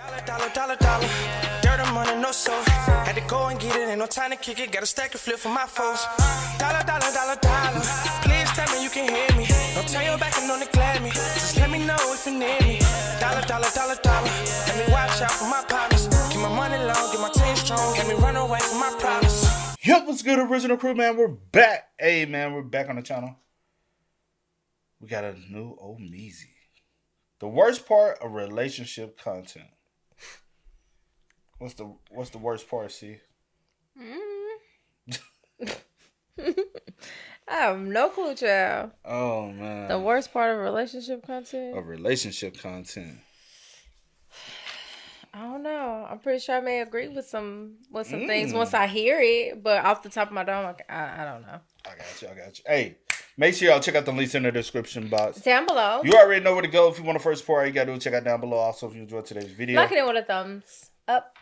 Dollar. Dirt and money, no soul. Had to go and get it, ain't no time to kick it. Got a stack and flip for my foes. Dollar. Please tell me you can hear me. Don't turn your back and don't neglect me. Just let me know if you need me. Dollar. Let me watch out for my partners. Keep my money long, get my team strong. Let me run away from my problems. Yup, what's good, original crew, man? We're back. Hey, man, we're back on the channel. We got a new old Meezy. The worst part of relationship content. What's the worst part, C? I have no clue, child. Oh, man. The worst part of relationship content? I don't know. I'm pretty sure I may agree with some things once I hear it, but off the top of my dome, I don't know. I got you. Hey, make sure y'all check out the links in the description box. Down below. You already know where to go. If you want the first part, you got to do check out down below. Also, if you enjoyed today's video. Like it with a thumbs up.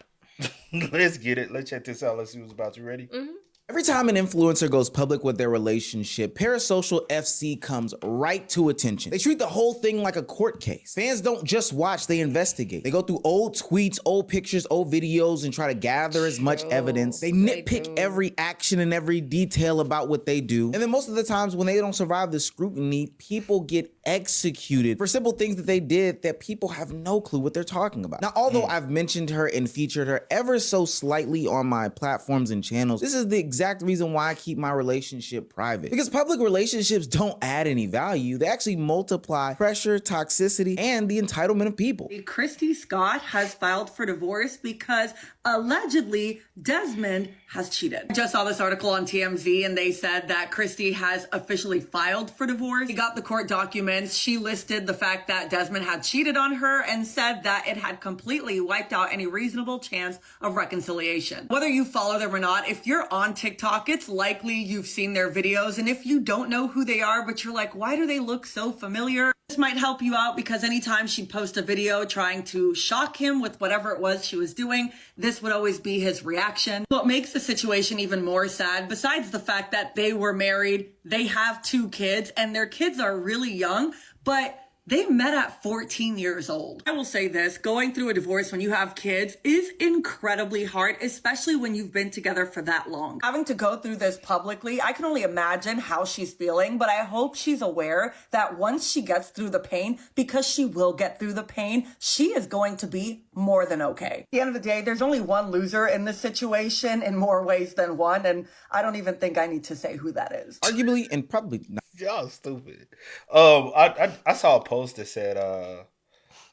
Let's get it. Let's check this out. Let's see what's about. You ready? Mm-hmm. Every time an influencer goes public with their relationship, Parasocial FC comes right to attention. They treat the whole thing like a court case. Fans don't just watch, they investigate. They go through old tweets, old pictures, old videos, and try to gather as much evidence. They nitpick every action and every detail about what they do. And then most of the times when they don't survive the scrutiny, people get executed for simple things that they did that people have no clue what they're talking about. Now, although I've mentioned her and featured her ever so slightly on my platforms and channels, this is the exact reason why I keep my relationship private. Because public relationships don't add any value. They actually multiply pressure, toxicity, and the entitlement of people. Christy Scott has filed for divorce because allegedly Desmond has cheated. I just saw this article on TMZ and they said that Christy has officially filed for divorce. She got the court documents. She listed the fact that Desmond had cheated on her and said that it had completely wiped out any reasonable chance of reconciliation. Whether you follow them or not, if you're on TikTok, it's likely you've seen their videos. And if you don't know who they are, but you're like, why do they look so familiar? This might help you out because anytime she'd post a video trying to shock him with whatever it was she was doing, this would always be his reaction. What makes the situation even more sad, besides the fact that they were married, they have 2 kids, and their kids are really young, but they met at 14 years old. I will say this, going through a divorce when you have kids is incredibly hard, especially when you've been together for that long. Having to go through this publicly, I can only imagine how she's feeling, but I hope she's aware that once she gets through the pain, because she will get through the pain, she is going to be more than okay. At the end of the day, there's only one loser in this situation in more ways than one, and I don't even think I need to say who that is. Arguably and probably not. Y'all stupid. I saw a post that said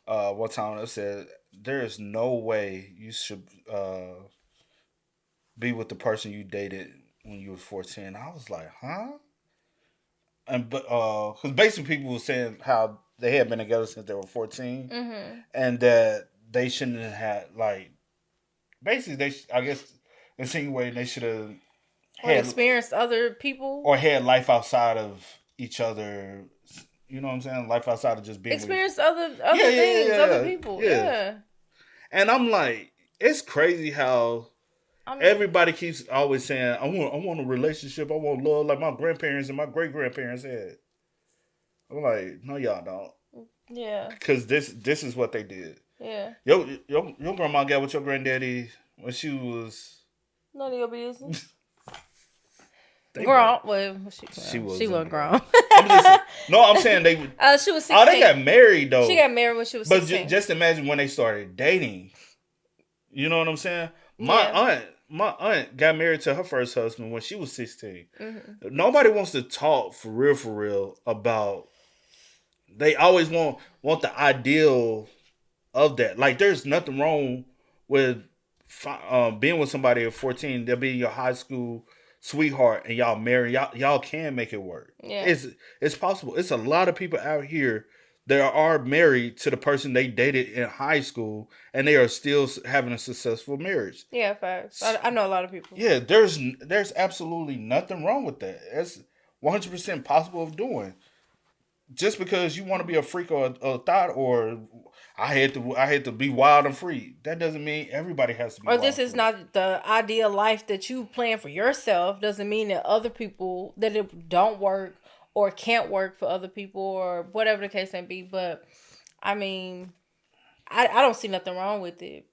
one time it said there is no way you should be with the person you dated when you was 14. I was like, huh? And because basically people were saying how they had been together since they were 14, and that they shouldn't have had, like, basically I guess insinuating they should have Experienced other people, or had life outside of each other. You know what I'm saying? Life outside of just being experienced other things, other people. Yeah. And I'm like, it's crazy how everybody keeps always saying, I want a relationship, I want love like my grandparents and my great grandparents had. I'm like, no, y'all don't. Yeah. Because this is what they did. Yeah. Your grandma got with your granddaddy when she was none of your business. Grown. Well, she wasn't grown. I'm saying they. She was 16. Oh, they got married though. She got married when she was 16. But just imagine when they started dating. You know what I'm saying? My aunt got married to her first husband when she was 16. Mm-hmm. Nobody wants to talk for real about. They always want the ideal of that. Like, there's nothing wrong with being with somebody at 14. They'll be your high school sweetheart and y'all marry. Y'all can make it work. Yeah. It's possible. It's a lot of people out here that are married to the person they dated in high school and they are still having a successful marriage. Yeah, facts. I know a lot of people. Yeah, there's absolutely nothing wrong with that. It's 100% possible of doing. Just because you want to be a freak or a thought, or I had to be wild and free, that doesn't mean everybody has to be. Or this is not the ideal life that you plan for yourself. Doesn't mean that other people, that it don't work or can't work for other people or whatever the case may be. But I mean, I don't see nothing wrong with it.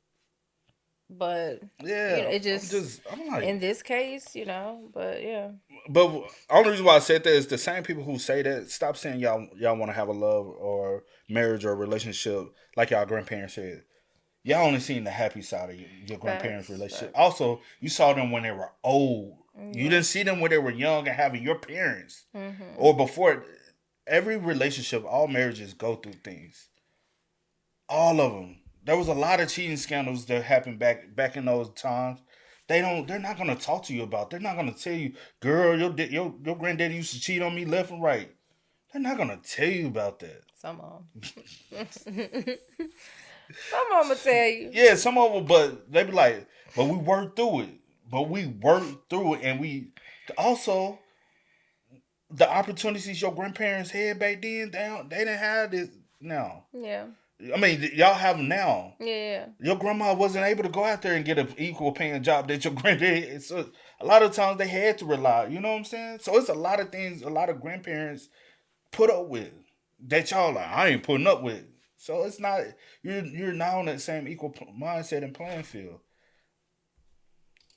But Yeah, it just I'm like, in this case, but yeah. But only reason why I said that is the same people who say that stop saying y'all want to have a love or marriage or relationship like y'all grandparents said. Y'all only seen the happy side of your grandparents' relationship. Facts. Also, you saw them when they were old. Yeah. You didn't see them when they were young and having your parents Mm-hmm. or before. Every relationship, all marriages go through things. All of them. There was a lot of cheating scandals that happened back in those times. They're not gonna talk to you about. They're not gonna tell you, girl, your granddaddy used to cheat on me left and right. They're not gonna tell you about that. Some of them. Some of them will tell you. Yeah, some of them, but they be like, but we worked through it. And we also the opportunities your grandparents had back then. They didn't have this now. Yeah. I mean, y'all have them now. Yeah. Your grandma wasn't able to go out there and get an equal paying job that your granddad. So a lot of times they had to rely. You know what I'm saying? So it's a lot of things a lot of grandparents put up with that y'all like I ain't putting up with. So it's not you're now on that same equal mindset and playing field.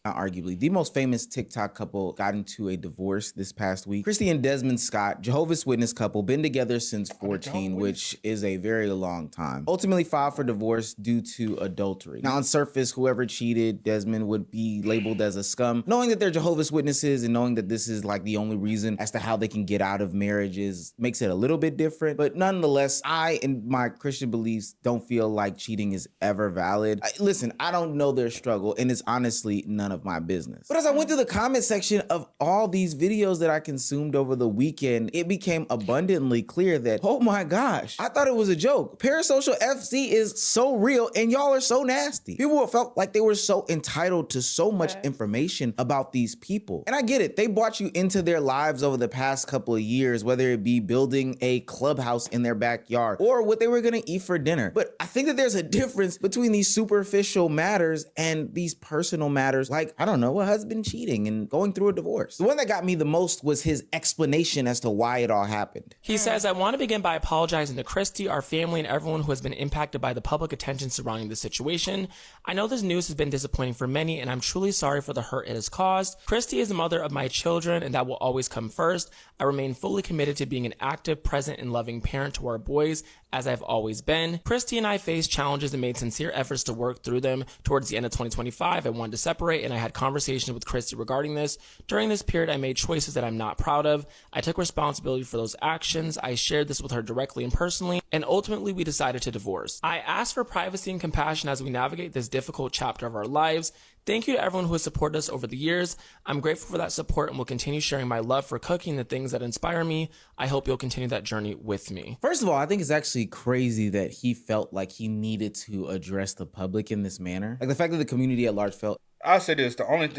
Arguably the most famous TikTok couple got into a divorce this past week. Christy and Desmond Scott, Jehovah's Witness couple, been together since 14, which is a very long time. Ultimately filed for divorce due to adultery. Now on surface, whoever cheated Desmond would be labeled as a scum. Knowing that they're Jehovah's Witnesses and knowing that this is like the only reason as to how they can get out of marriages makes it a little bit different. But nonetheless, I and my Christian beliefs don't feel like cheating is ever valid. Listen, I don't know their struggle and it's honestly none of my business. But as I went through the comment section of all these videos that I consumed over the weekend, it became abundantly clear that, oh my gosh, I thought it was a joke. Parasocial FC is so real and y'all are so nasty. People felt like they were so entitled to so much information about these people. And I get it. They brought you into their lives over the past couple of years, whether it be building a clubhouse in their backyard or what they were gonna eat for dinner. But I think that there's a difference between these superficial matters and these personal matters like, I don't know, a husband cheating and going through a divorce. The one that got me the most was his explanation as to why it all happened. He says, I want to begin by apologizing to Christy, our family, and everyone who has been impacted by the public attention surrounding the situation. I know this news has been disappointing for many, and I'm truly sorry for the hurt it has caused. Christy is the mother of my children, and that will always come first. I remain fully committed to being an active, present, and loving parent to our boys, as I've always been. Christy and I faced challenges and made sincere efforts to work through them. Towards the end of 2025, I wanted to separate, and I had conversations with Christy regarding this. During this period, I made choices that I'm not proud of. I took responsibility for those actions. I shared this with her directly and personally, and ultimately we decided to divorce. I asked for privacy and compassion as we navigate this difficult chapter of our lives. Thank you to everyone who has supported us over the years. I'm grateful for that support and will continue sharing my love for cooking, the things that inspire me. I hope you'll continue that journey with me. First of all, I think it's actually crazy that he felt like he needed to address the public in this manner. Like the fact that the community at large felt. I'll say this, one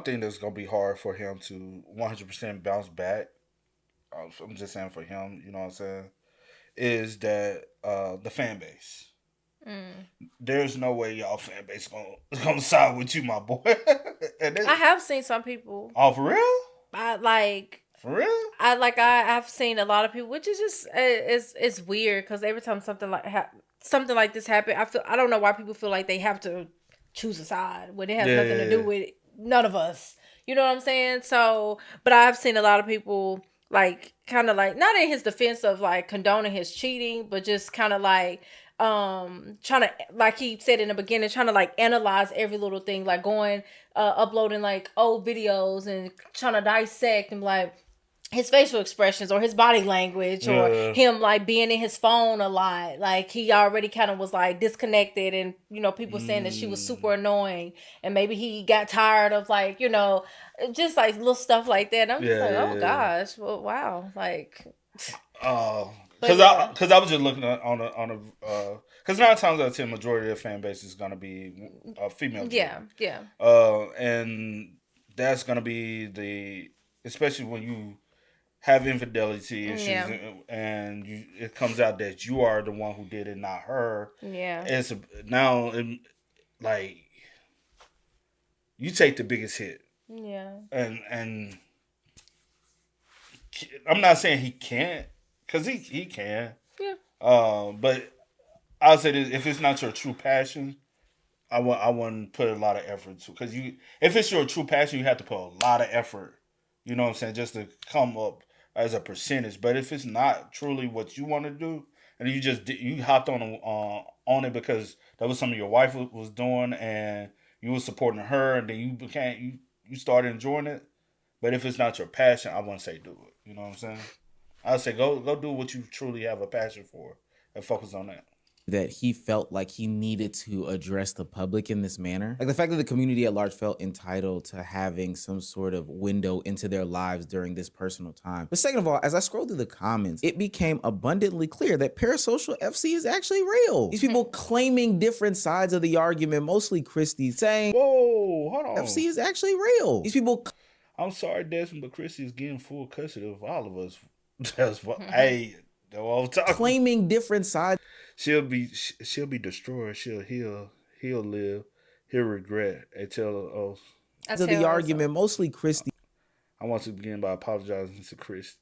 thing that's going to be hard for him to 100% bounce back, I'm just saying for him, you know what I'm saying, is that the fan base. There's no way y'all fan base gonna side with you, my boy. I have seen some people. Oh, for real? For real? I've seen a lot of people, which is just it's weird because every time something like this happens, I don't know why people feel like they have to choose a side when it has nothing to do with none of us. You know what I'm saying? So, but I've seen a lot of people like kind of like not in his defense of like condoning his cheating, but just kind of like trying to, like he said in the beginning, trying to like analyze every little thing, like going uploading like old videos and trying to dissect and like his facial expressions or his body language or him like being in his phone a lot. Like he already kind of was like disconnected and, you know, people saying that she was super annoying and maybe he got tired of like, you know, just like little stuff like that. And I'm just like, oh gosh, well, wow. Like, because I was just looking on a because 9 times out of 10 majority of the fan base is gonna be a female. Yeah. And that's gonna be especially when you have infidelity issues and it comes out that you are the one who did it, not her. Yeah. It's like you take the biggest hit. Yeah. And I'm not saying he can't, because he can. Yeah. But I'll say this: if it's not your true passion, I wouldn't put a lot of effort to, because if it's your true passion, you have to put a lot of effort. You know what I'm saying, just to come up as a percentage. But if it's not truly what you want to do, and you hopped on it because that was something your wife was doing, and you were supporting her, and then you started enjoying it. But if it's not your passion, I wouldn't say do it. You know what I'm saying? I'd say go do what you truly have a passion for and focus on that. That he felt like he needed to address the public in this manner. Like the fact that the community at large felt entitled to having some sort of window into their lives during this personal time. But second of all, as I scrolled through the comments, it became abundantly clear that Parasocial FC is actually real. These people claiming different sides of the argument, mostly Christy, saying, whoa, hold on. FC is actually real. These people... I'm sorry, Desmond, but Christy is getting full custody of all of us. That's what, hey, that's what I'm talking. Claiming different sides. She'll be destroyed. He'll live. He'll regret. They tell us. To the argument, mostly Christy. I want to begin by apologizing to Chris.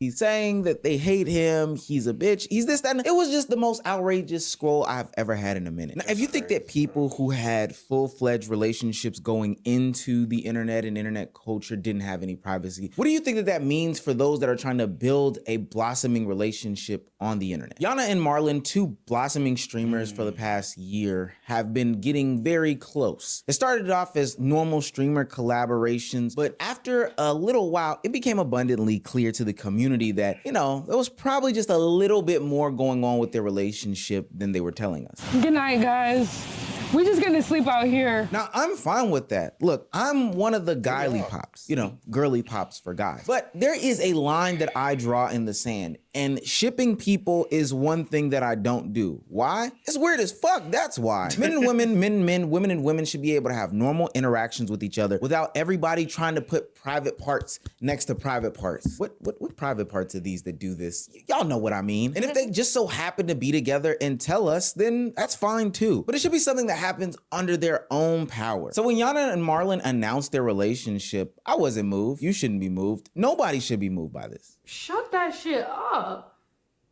He's saying that they hate him. He's a bitch. He's this, that. And it was just the most outrageous scroll I've ever had in a minute. Now, if you think that people who had full-fledged relationships going into the internet and internet culture didn't have any privacy, what do you think that means for those that are trying to build a blossoming relationship on the internet? Jana and Marlin, two blossoming streamers for the past year, have been getting very close. It started off as normal streamer collaborations, but after a little while, it became abundantly clear to the community that, you know, there was probably just a little bit more going on with their relationship than they were telling us. Good night, guys. We just gonna sleep out here. Now, I'm fine with that. Look, I'm one of the guyly pops, you know, girly pops for guys. But there is a line that I draw in the sand, and shipping people is one thing that I don't do. Why? It's weird as fuck, that's why. Men and women, men, women and women should be able to have normal interactions with each other without everybody trying to put private parts next to private parts. What private parts are these that do this? Y'all know what I mean. And if they just so happen to be together and tell us, then that's fine too. But it should be something that happens under their own power. So when Jana and Marlin announced their relationship, I wasn't moved. You shouldn't be moved. Nobody should be moved by this. Shut that shit up.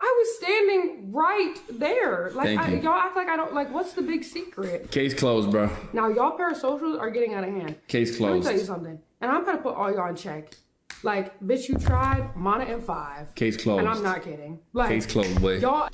I was standing right there. Like, y'all act like I don't, like, what's the big secret? Case closed, bro. Now, y'all parasocials are getting out of hand. Case Let me closed. tell you something. And I'm gonna put all y'all in check. Like, bitch, you tried, Mana and 5. Case closed. And I'm not kidding. Like, Case closed, boy. Y'all...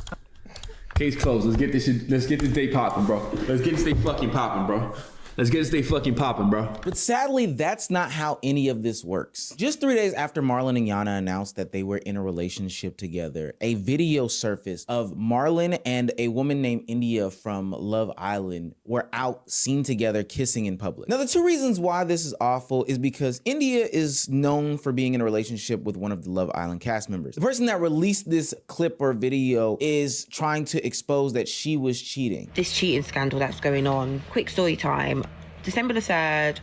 Case closed. Let's get this shit. Let's get this day popping, bro. Let's get this day fucking popping, bro. Let's get this day fucking popping, bro. But sadly, that's not how any of this works. Just 3 days after Marlin and Jana announced that they were in a relationship together, a video surfaced of Marlin and a woman named India from Love Island were out seen together kissing in public. Now, the two reasons why this is awful is because India is known for being in a relationship with one of the Love Island cast members. The person that released this clip or video is trying to expose that she was cheating. This cheating scandal that's going on. Quick story time. December the 3rd,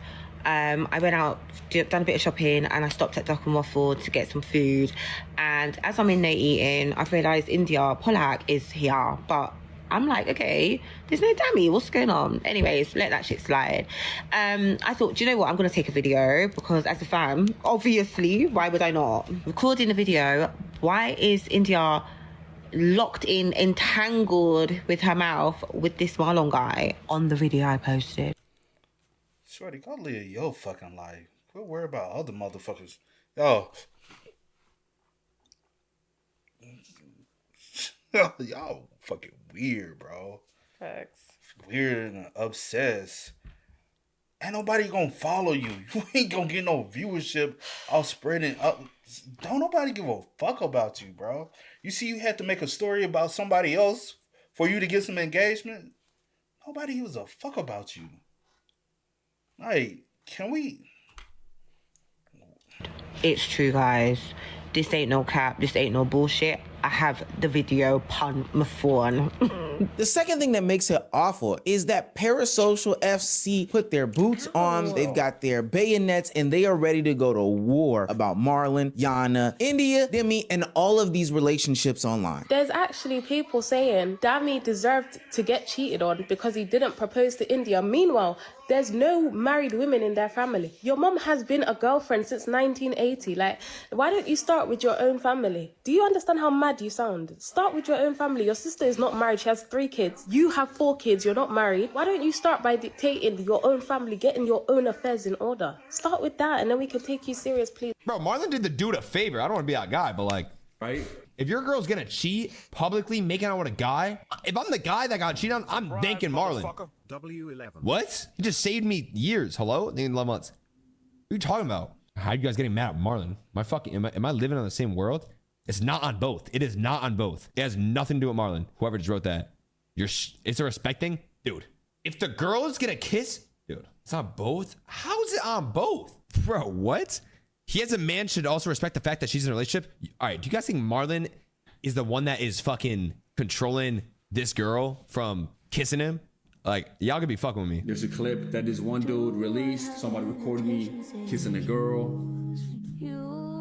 I went out, done a bit of shopping, and I stopped at Duck and Waffle to get some food. And as I'm in there eating, I've realised India Polak is here. But I'm like, okay, there's no dummy, what's going on? Anyways, let that shit slide. I thought, do you know what? I'm going to take a video because as a fan, obviously, why would I not? Recording the video, why is India locked in, entangled with her mouth with this Marlon guy on the video I posted? Shorty, go live your fucking life. Quit worry about other motherfuckers. Yo. Y'all fucking weird, bro. Facts. Weird and obsessed. Ain't nobody gonna follow you. You ain't gonna get no viewership out spreading up. Don't nobody give a fuck about you, bro. You see, you had to make a story about somebody else for you to get some engagement. Nobody gives a fuck about you. Like, can we? It's true, guys. This ain't no cap. This ain't no bullshit. I have the video upon my phone. The second thing that makes it awful is that Parasocial FC put their boots on, they've got their bayonets, and they are ready to go to war about Marlin, Jana, India, Demi, and all of these relationships online. There's actually people saying Dami deserved to get cheated on because he didn't propose to India. Meanwhile, there's no married women in their family. Your mom has been a girlfriend since 1980. Like, why don't you start with your own family? Do you understand how mad you sound? Start with your own family. Your sister is not married. She has 3 kids. You have 4 kids. You're not married. Why don't you start by dictating your own family, getting your own affairs in order? Start with that, and then we can take you serious, please. Bro, Marlon did the dude a favor. I don't want to be that guy, but like, right? If your girl's gonna cheat publicly, making out with a guy, if I'm the guy that got cheated on, I'm thanking Marlon. W11. What? He just saved me years. Hello? 11 months. What are you talking about? How are you guys getting mad at Marlon? Am I living on the same world? It's not on both. It is not on both. It has nothing to do with Marlon. Whoever just wrote that. It's a respect thing? Dude, if the girl is gonna kiss, dude, it's on both? How is it on both? Bro, what? He as a man should also respect the fact that she's in a relationship. All right, do you guys think Marlon is the one that is fucking controlling this girl from kissing him? Like, y'all could be fucking with me. There's a clip that this one dude released. Somebody recorded me kissing a girl.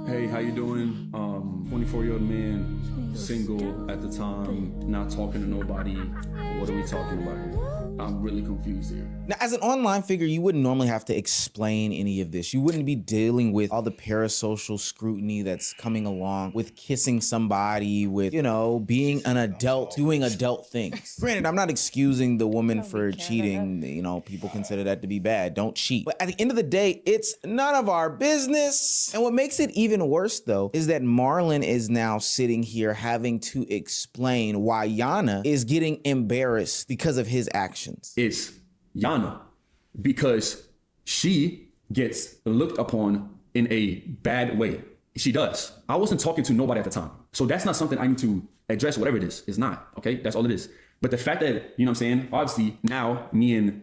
Hey, how you doing? 24-year-old man, single at the time, not talking to nobody. What are we talking about here? I'm really confused here. Now, as an online figure, you wouldn't normally have to explain any of this. You wouldn't be dealing with all the parasocial scrutiny that's coming along with kissing somebody, with, you know, being an adult, doing adult things. Granted, I'm not excusing the woman for cheating. You know, people consider that to be bad. Don't cheat. But at the end of the day, it's none of our business. And what makes it even worse, though, is that Marlon is now sitting here having to explain why Jana is getting embarrassed because of his actions. It's Jana, because she gets looked upon in a bad way. She does. I wasn't talking to nobody at the time. So that's not something I need to address, whatever it is. It's not, okay? That's all it is. But the fact that, you know what I'm saying, obviously now me and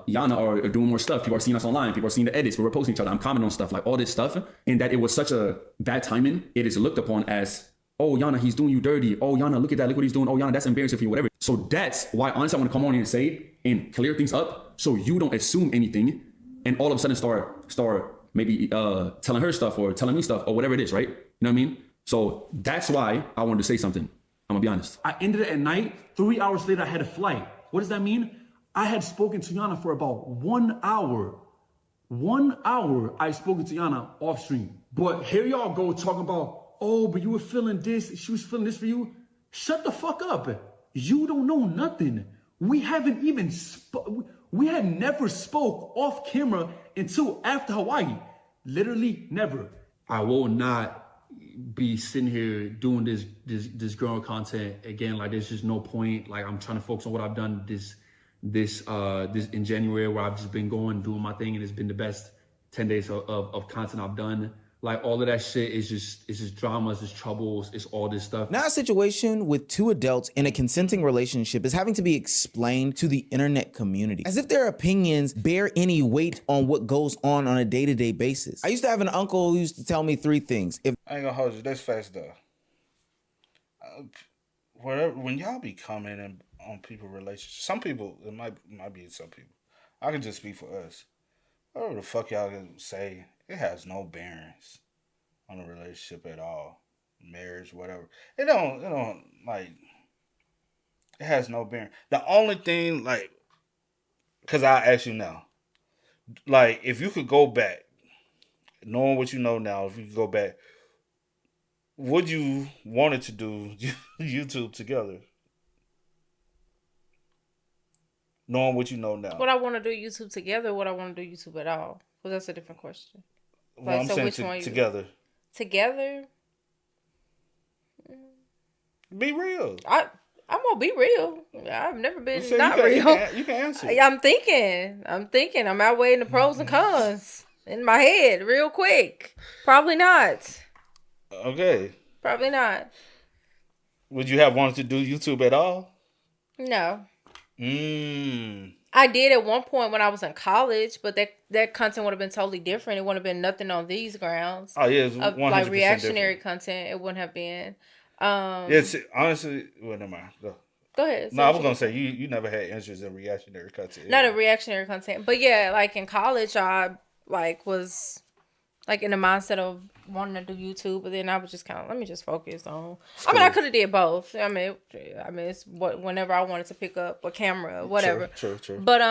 Jana are doing more stuff. People are seeing us online. People are seeing the edits. We're posting each other. I'm commenting on stuff, like all this stuff. And that it was such a bad timing. It is looked upon as, oh, Jana, he's doing you dirty. Oh, Jana, look at that. Look what he's doing. Oh, Jana, that's embarrassing for you, whatever. So that's why, honestly, I want to come on here and say and clear things up so you don't assume anything and all of a sudden start maybe telling her stuff or telling me stuff or whatever it is, right? You know what I mean? So that's why I wanted to say something. I'm gonna be honest. I ended it at night. 3 hours later, I had a flight. What does that mean? I had spoken to Jana for about 1 hour. 1 hour I spoken to Jana off stream. But here y'all go talking about, oh, but you were feeling this. She was feeling this for you. Shut the fuck up. You don't know nothing. We haven't even we had never spoke off camera until after Hawaii. Literally never. I will not be sitting here doing this girl content again. Like, there's just no point. Like, I'm trying to focus on what I've done this in January, where I've just been doing my thing, and it's been the best 10 days of content I've done. Like, all of that shit is just dramas, it's troubles, it's all this stuff. Now, a situation with 2 adults in a consenting relationship is having to be explained to the internet community, as if their opinions bear any weight on what goes on a day-to-day basis. I used to have an uncle who used to tell me 3 things. I ain't gonna hold you. That's fast though. When y'all be commenting on people's relationships, some people, it might be some people. I can just speak for us. Whatever the fuck y'all can say, it has no bearings on a relationship at all. Marriage, whatever. It don't like, it has no bearing. The only thing, like, cause I ask you now, like, if you could go back, knowing what you know now, if you could go back, would you wanted to do YouTube together? Knowing what you know now. Would I want to do YouTube together? Or would I want to do YouTube at all? Well, that's a different question. Well, like, I'm so saying which one together. Together? Be real. I'm gonna be real. I've never been So not real. real. You can answer. I'm thinking. I'm outweighing the pros and cons in my head real quick. Probably not. Okay. Probably not. Would you have wanted to do YouTube at all? No. I did at one point when I was in college, but that content would have been totally different. It wouldn't have been nothing on these grounds. Oh yeah, it's 100% like reactionary different. content. It wouldn't have been. Yes, honestly, well, never mind. Go ahead. No, I was gonna say you never had interest in reactionary content. Not a reactionary content, but yeah, like in college, I was like in the mindset of wanting to do YouTube, but then I was just kind of, let me just focus on. I mean, I could have did both. I mean, it's whenever I wanted to pick up a camera, whatever. True. But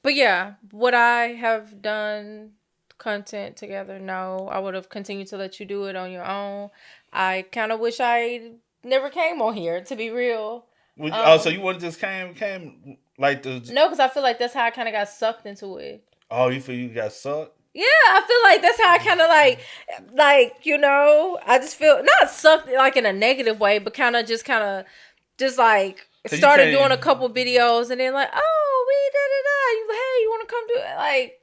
But yeah, would I have done content together? No, I would have continued to let you do it on your own. I kind of wish I never came on here, to be real. So you would have just came like the... No, because I feel like that's how I kind of got sucked into it. Oh, you feel you got sucked? Yeah, I feel like that's how I kind of like, you know, I just feel not sucked like in a negative way, but kind of just like So started doing a couple videos and then like, oh, we hey, you want to come do it? Like,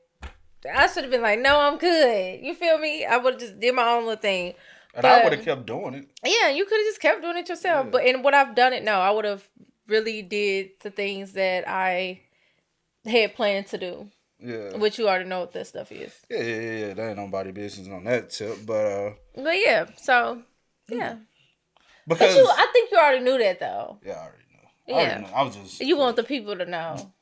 I should have been like, no, I'm good. You feel me? I would have just did my own little thing. And I would have kept doing it. Yeah, you could have just kept doing it yourself. Yeah. But in what I've done it, no, I would have really did the things that I had planned to do. Yeah. Which you already know what that stuff is. Yeah. That ain't nobody business on that tip. But yeah, so yeah. Because I think you already knew that though. Yeah, I already know. Yeah. I was just... You want the people to know.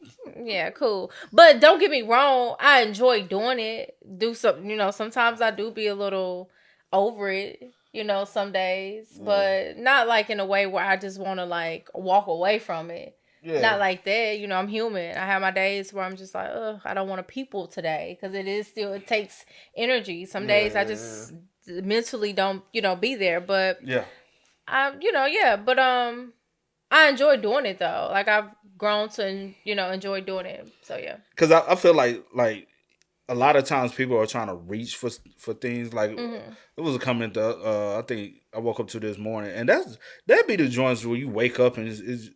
Yeah, cool. But don't get me wrong, I enjoy doing it. Do something, you know, sometimes I do be a little over it, you know, some days. Yeah. But not like in a way where I just want to like walk away from it. Yeah. Not like that, you know, I'm human. I have my days where I'm just like, I don't want to people today. Because it takes energy. Some days I just mentally don't, you know, be there. But, I enjoy doing it though. Like I've grown to, you know, enjoy doing it. So yeah. Because I feel like a lot of times people are trying to reach for things. Like it was a comment that I think I woke up to this morning, and that'd be the joints where you wake up and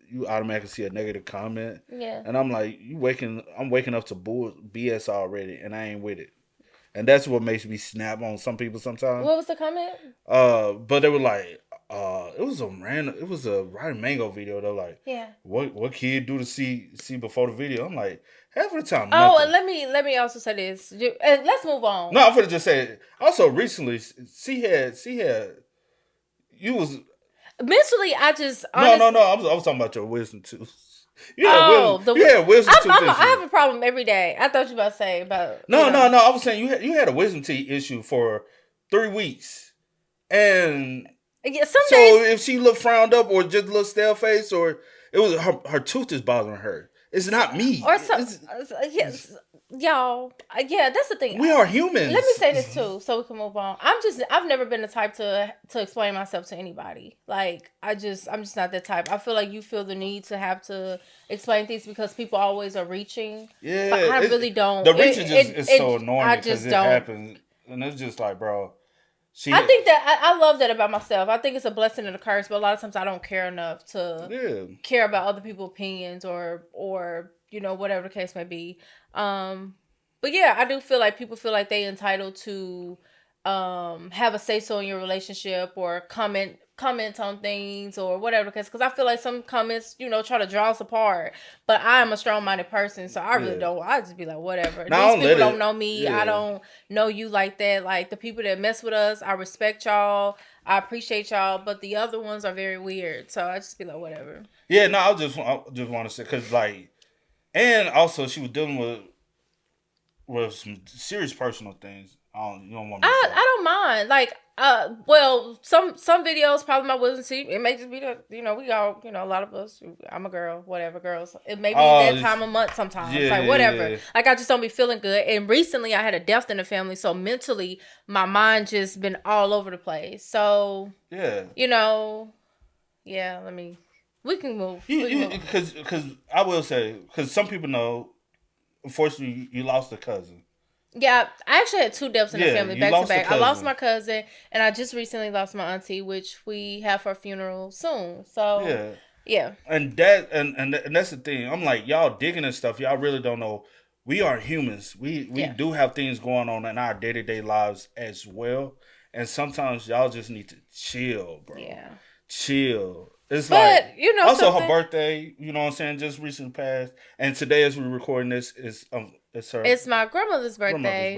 you automatically see a negative comment. Yeah. And I'm like, I'm waking up to BS already, and I ain't with it. And that's what makes me snap on some people sometimes. What was the comment? But they were like, it was a Roddy Mango video. They're like, yeah, what kid do to see before the video? I'm like, half of the time. Oh, nothing. and let me also say this. Let's move on. No, I'm gonna just say. Also, recently, she had. You was mentally. I just no. I was talking about your wisdom tooth. You had wisdom tooth issue. I have a problem every day. I thought you were about to say about. No. I was saying you had a wisdom teeth issue for 3 weeks, and yeah, so days, if she looked frowned up or just looked stale face, or it was her tooth is bothering her. It's not me. Or so, yes, y'all. Yeah, that's the thing. We are humans. Let me say this too, so we can move on. I've never been the type to explain myself to anybody. Like I'm just not that type. I feel like you feel the need to have to explain things because people always are reaching. Yeah, but I really don't. The reaching is so annoying because it happens, and it's just like, bro. I think that I love that about myself. I think it's a blessing and a curse, but a lot of times I don't care enough to care about other people's opinions or you know, whatever the case may be. But yeah, I do feel like people feel like they entitled to have a say so in your relationship or comment on things or whatever, because I feel like some comments, you know, try to draw us apart, but I'm a strong-minded person, so I really don't. I just be like, whatever. These people don't know me. I don't know you like that. Like the people that mess with us, I respect y'all, I appreciate y'all, but the other ones are very weird, so I just be like, whatever. Yeah, no, I just want to say, because like, and also she was dealing with some serious personal things. I don't mind. Like, well, some videos, probably my wisdom teeth. It may just be that, you know, we all, you know, a lot of us, I'm a girl, whatever, girls. It may be that time of month sometimes. Like, whatever. Yeah. Like, I just don't be feeling good. And recently I had a death in the family. So mentally, my mind just been all over the place. So, yeah, you know, we can move. Because I will say, because some people know, unfortunately, you lost a cousin. Yeah, I actually had 2 deaths in the family back to back. I lost my cousin, and I just recently lost my auntie, which we have her funeral soon. So yeah. And that's the thing. I'm like, y'all digging and stuff. Y'all really don't know. We are humans. We do have things going on in our day-to-day lives as well. And sometimes y'all just need to chill, bro. Yeah. Chill. It's but, like, you know, also her birthday, you know what I'm saying, just recently passed. And today, as we're recording this, it's my grandmother's birthday.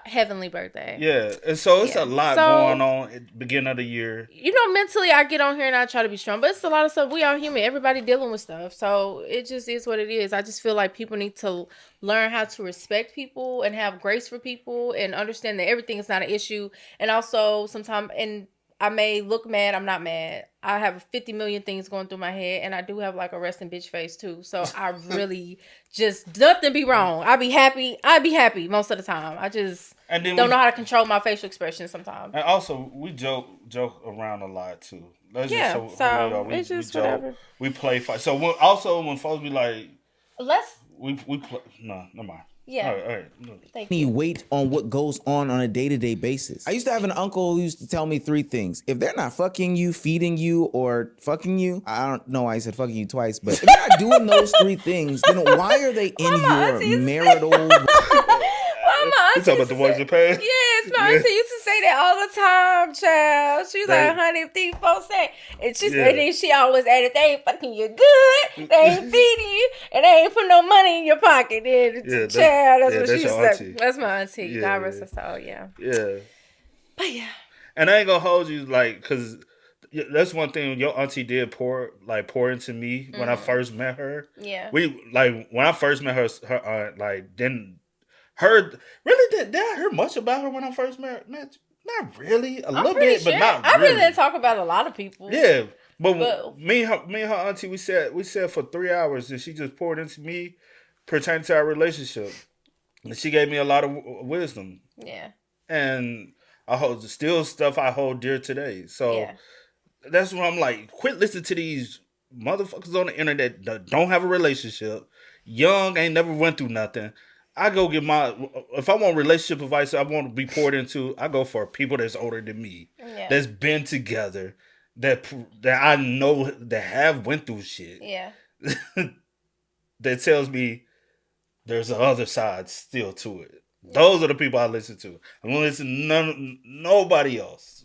Heavenly birthday. Yeah. And so it's a lot going on at the beginning of the year. You know, mentally I get on here and I try to be strong, but it's a lot of stuff. We are human. Everybody dealing with stuff. So it just is what it is. I just feel like people need to learn how to respect people and have grace for people and understand that everything is not an issue. And also sometimes, and I may look mad. I'm not mad. I have 50 million things going through my head, and I do have like a resting bitch face too. So I really just nothing be wrong. I be happy most of the time. I just don't know how to control my facial expression sometimes. And also, we joke around a lot too. That's Yeah, just so we it's just joke. whatever. We play fight. So when folks be like, we play. No, never mind. Yeah. All right. Thank you. Weight on what goes on a day-to-day basis. I used to have an uncle who used to tell me 3 things. If they're not fucking you, feeding you, or fucking you, I don't know why I said fucking you twice, but if they're not doing those 3 things, then why are they in your marital... You talking about the ones you pay? Yes, my auntie used to say that all the time, child. She was like, honey, if these folks say, and then she always added, they ain't fucking you good, they ain't feeding you, and they ain't put no money in your pocket. Then, child, that's what she used to say. That's my auntie. Yeah. God rest her soul, yeah. Yeah. But yeah. And I ain't gonna hold you, like, because that's one thing your auntie did pour into me when I first met her. Yeah. When I first met her aunt, didn't heard really did I hear much about her when I first met not really a little bit sure. but not I really. really didn't talk about a lot of people. Yeah, but me and her auntie we said for 3 hours and she just poured into me pertaining to our relationship, and she gave me a lot of wisdom. Yeah, and I hold still stuff I hold dear today. So that's when I'm like, quit listening to these motherfuckers on the internet that don't have a relationship, young, ain't never went through nothing. I go get if I want relationship advice, I want to be poured into, I go for people that's older than me, that's been together, that I know that have went through shit. Yeah. That tells me there's a other side still to it. Those are the people I listen to. I don't listen to nobody else.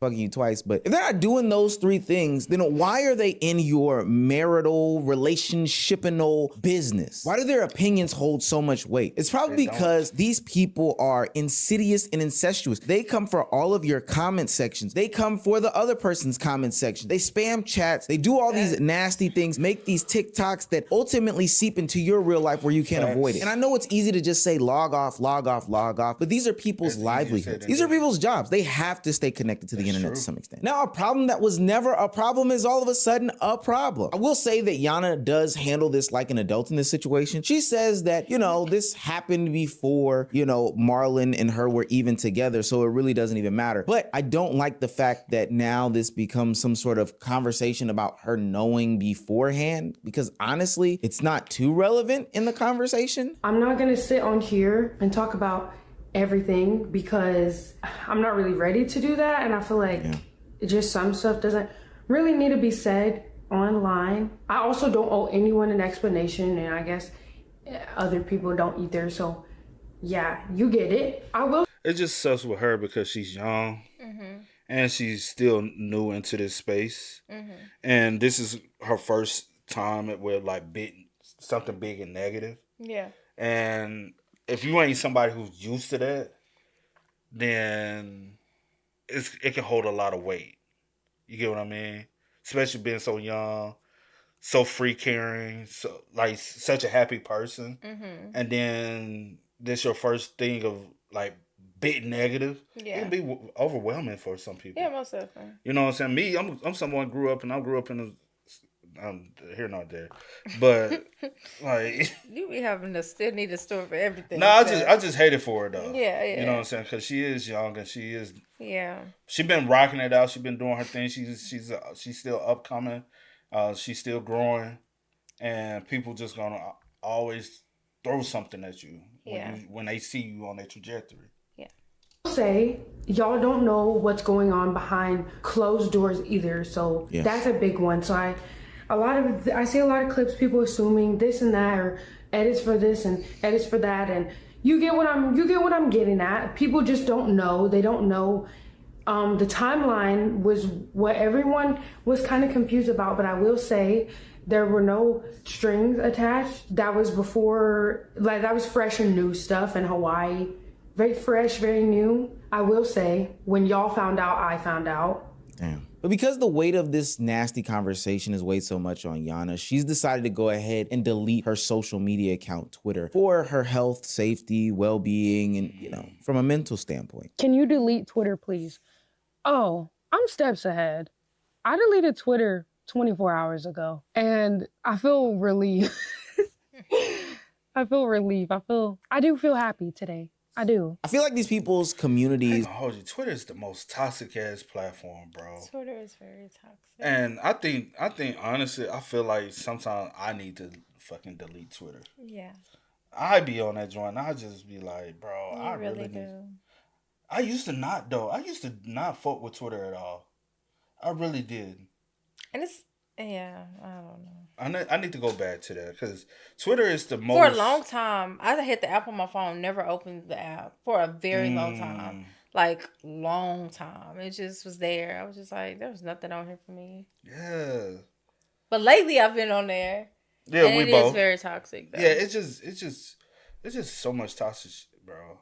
Fucking you twice, but if they're not doing those 3 things, then why are they in your marital relationshipinal business? Why do their opinions hold so much weight? It's probably because these people are insidious and incestuous. They come for all of your comment sections. They come for the other person's comment section. They spam chats. They do all these nasty things, make these TikToks that ultimately seep into your real life where you can't avoid it. And I know it's easy to just say log off, but these are people's livelihoods. These are people's jobs. They have to stay connected to the internet to some extent. Now, a problem that was never a problem is all of a sudden a problem. I will say that Jana does handle this like an adult in this situation. She says that, this happened before, Marlin and her were even together, so it really doesn't even matter. But I don't like the fact that now this becomes some sort of conversation about her knowing beforehand, because honestly, it's not too relevant in the conversation. I'm not gonna sit on here and talk about everything because I'm not really ready to do that, and I feel like just some stuff doesn't really need to be said online. I also don't owe anyone an explanation, and I guess other people don't either, so yeah, you get it. It just sucks with her because she's young and she's still new into this space, and this is her first time with something big and negative. Yeah. And if you ain't somebody who's used to that, then it can hold a lot of weight. You get what I mean? Especially being so young, so free caring, so such a happy person, and then this your first thing of big negative. Yeah, it can be overwhelming for some people. Yeah, most definitely. You know what I'm saying? Me, I'm someone grew up in I'm here not there, but you be having to still need a story for everything. No, I just hate it for her though. Yeah. You know what I'm saying? Because she is young and she is. Yeah. She been rocking it out. She been doing her thing. She's still upcoming. She's still growing, and people just gonna always throw something at you when they see you on their trajectory. Yeah. Say y'all don't know what's going on behind closed doors either, so that's a big one. So I see a lot of clips, people assuming this and that, or edits for this and edits for that, and you get what I'm getting at. People just don't know. They don't know. The timeline was what everyone was kind of confused about, but I will say there were no strings attached. That was before, that was fresh and new stuff in Hawaii. Very fresh, very new. I will say, when y'all found out, I found out. Damn. But because the weight of this nasty conversation is weighed so much on Jana, she's decided to go ahead and delete her social media account, Twitter, for her health, safety, well-being, and, from a mental standpoint. Can you delete Twitter, please? Oh, I'm steps ahead. I deleted Twitter 24 hours ago, and I feel relief. I feel relief. I do feel happy today. I do. I feel like these people's communities. Hold you. Twitter is the most toxic ass platform, bro. Twitter is very toxic. And I think honestly, I feel like sometimes I need to fucking delete Twitter. Yeah. I be on that joint. I just be like, bro, You I really need. do. I used to not though. I used to not fuck with Twitter at all. I really did. And it's I don't know. I need to go back to that because Twitter is the most. For a long time, I hit the app on my phone, never opened the app for a very long time. Like, long time. It just was there. I was just like, there was nothing on here for me. Yeah. But lately, I've been on there. Yeah, and we it both. is very toxic, though. Yeah, it's just so much toxic shit, bro.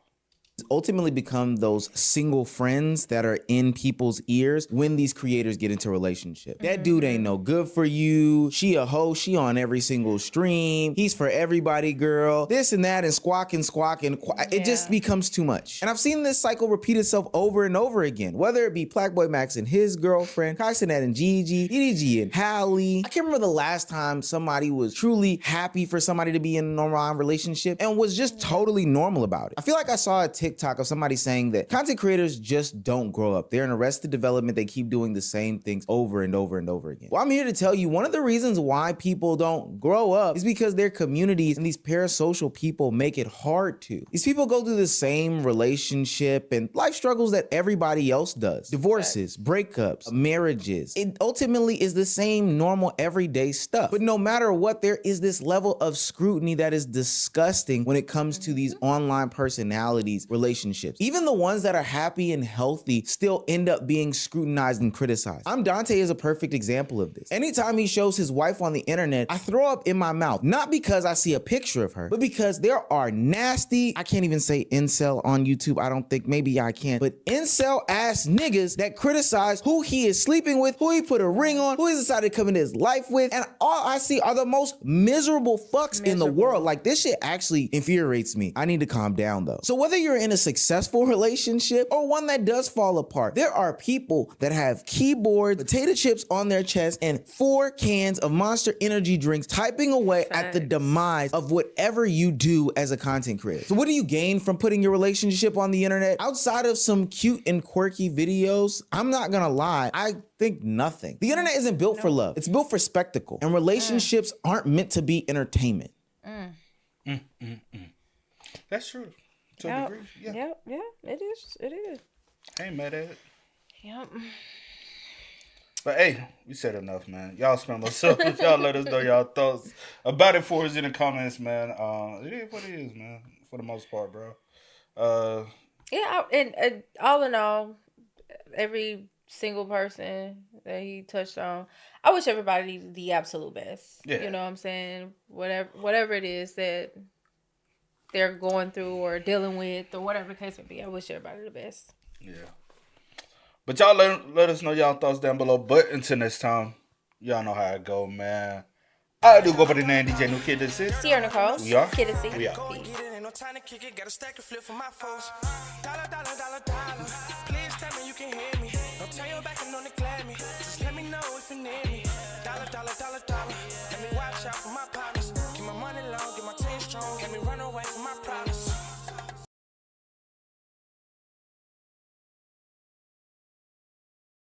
Ultimately become those single friends that are in people's ears when these creators get into a relationship. That dude ain't no good for you. She a hoe. She on every single stream. He's for everybody, girl. This and that and squawk. It just becomes too much. And I've seen this cycle repeat itself over and over again. Whether it be Blackboy Max and his girlfriend, Kaisenat and Gigi, EDG and Hallie. I can't remember the last time somebody was truly happy for somebody to be in a normal relationship and was just totally normal about it. I feel like I saw a TikTok of somebody saying that content creators just don't grow up. They're in arrested development. They keep doing the same things over and over and over again. Well, I'm here to tell you one of the reasons why people don't grow up is because their communities and these parasocial people make it hard to. These people go through the same relationship and life struggles that everybody else does. Divorces, breakups, marriages. It ultimately is the same normal everyday stuff. But no matter what, there is this level of scrutiny that is disgusting when it comes to these online personalities, relationships. Even the ones that are happy and healthy still end up being scrutinized and criticized. Dante is a perfect example of this. Anytime he shows his wife on the internet, I throw up in my mouth. Not because I see a picture of her, but because there are nasty, I can't even say incel on YouTube, I don't think, maybe I can, but incel ass niggas that criticize who he is sleeping with, who he put a ring on, who he decided to come into his life with, and all I see are the most miserable fucks in the world. Like, this shit actually infuriates me. I need to calm down though. So whether you're in a successful relationship or one that does fall apart, there are people that have keyboard, potato chips on their chest, and 4 cans of Monster energy drinks typing away at the demise of whatever you do as a content creator. So what do you gain from putting your relationship on the internet? Outside of some cute and quirky videos, I'm not gonna lie, I think nothing. The internet isn't built for love. It's built for spectacle. And relationships aren't meant to be entertainment. That's true. To a degree. Yeah. Yeah, it is. I ain't mad at it. Yep. But hey, we said enough, man. Y'all spend myself. Y'all let us know y'all thoughts about it for us in the comments, man. It is what it is, man. For the most part, bro. Yeah, and all in all, every single person that he touched on, I wish everybody the absolute best. Yeah. You know what I'm saying? Whatever it is that they're going through or dealing with or whatever the case may be, I wish everybody the best. Yeah. But y'all let us know y'all thoughts down below. But until next time, y'all know how it go, man. I do go by the name DJ New Kid That's It. Sierra Nicole. We are. Kid That's It. We are. Ain't no time to kick it, got a stack of flip for my foes. Dollar. Please tell me you can hear me. Don't turn your back and don't neglect me. Just let me know if you need me. Dollar. Let me watch out for my partners.